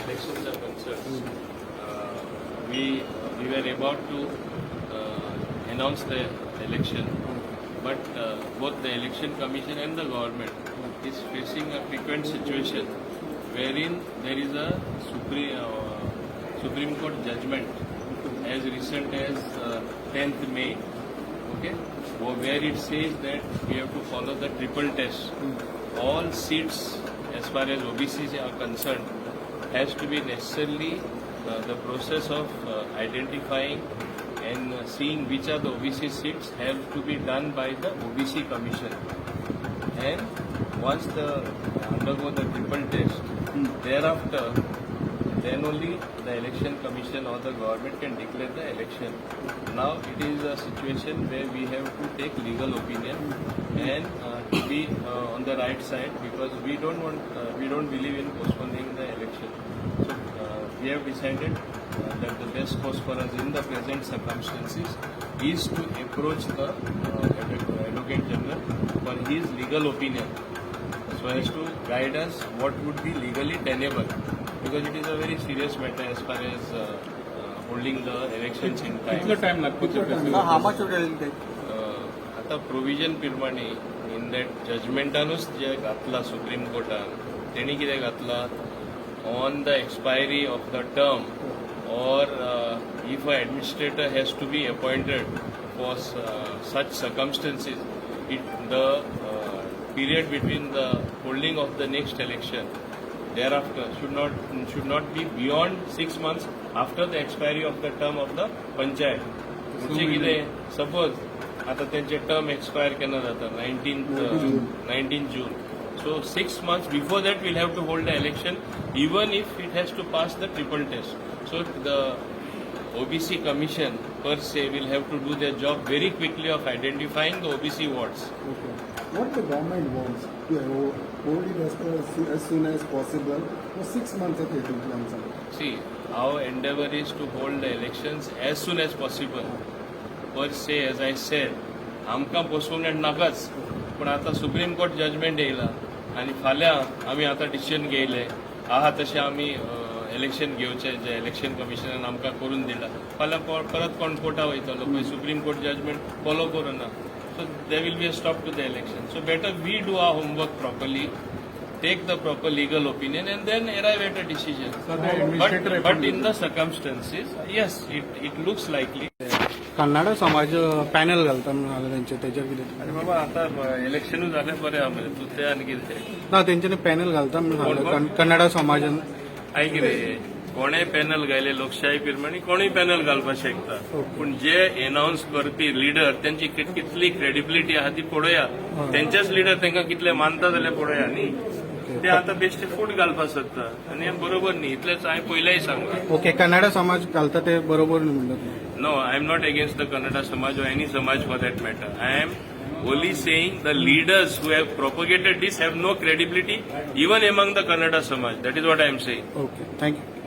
elections are concerned, we were about to announce the election, but both the election commission and the government is facing a frequent situation wherein there is a Supreme Court judgment as recent as 10th May, okay, where it says that we have to follow the triple test. All seats as far as OBCs are concerned has to be necessarily the process of identifying and seeing which are the OBC seats have to be done by the OBC Commission. And once the undergo the triple test, thereafter, then only the election commission or the government can declare the election. Now it is a situation where we have to take legal opinion and to be on the right side, because we don't believe in postponing the election. So we have decided that the best course for us in the present circumstances is to approach the Advocate General for his legal opinion, so as to guide us what would be legally tenable, because it is a very serious matter as far as holding the elections in time. How much would it take? आता provision प्रमाणे in that जजमेंटानूच जे घातला supreme कोर्टान, तेणी कितें घातला, on the expiry of the term or if an administrator has to be appointed for such circumstances, the period between the holding of the next election thereafter should not be beyond 6 months after the expiry of the term of the panchayat. म्हणजे कितें, suppose आता त्यांचे term expire केन्ना जाता, 19 June. So 6 months before that we'll have to hold the election, even if it has to pass the triple test. So the OBC Commission per se will have to do their job very quickly of identifying the OBC wards. Okay. What the government wants to hold it as soon as possible for 6 months of it. See, our endeavor is to hold the elections as soon as possible. Per se, as I said, आमकां postponement नाकाच, पण आता supreme court judgement येयला आनी फाल्यां आमी आतां decision घेयले आहा तशें आमी इलेक्शन घेवचे जे इलेक्शन कमिशनान आमकां करून दिला. फाल्यां परत कोण कोर्टा वयतलो पळय, सुप्रीम कोर्ट जजमेंट फॉलो करूना, so they will be a stop to the election. So better we do our homework properly, take the proper legal opinion and then arrive at a decision. But in the circumstances, yes, it looks likely. Kannada समाज panel घालता म्हणून त्यांचे त्याच्यावर कितें? अरे बाबा, आता election जालें बरें आहा मरे, तूं तें आनी कितें ना, तेंच्यानी पॅनल घालता म्हणून कन्नड समाजान. आय कितें, कोणेय पॅनल घायले लोकशाही प्रमाणे कोणूय पॅनल घालपाक शकता, पूण जे एनाउन्स करपी लिडर त्यांची कितली क्रेडिबिलिटी आहा ती पळोवया. तेंचेच लिडर तांकां कितले मानता जाल्यार पळोवया न्ही. ते आता बेश्टे फूट घालपाक सोदता आनी हें बरोबर न्ही, इतलेंच हांवें पयलेंय सांगलां. ओके, कन्नड समाज घालता ते बरोबर न्ही म्हणटात. No, I am not against the Kannada Samaj or any Samaj for that matter. I am only saying the leaders who have propagated this have no credibility even among the Kannada Samaj. That is what I am saying. Okay, thank you.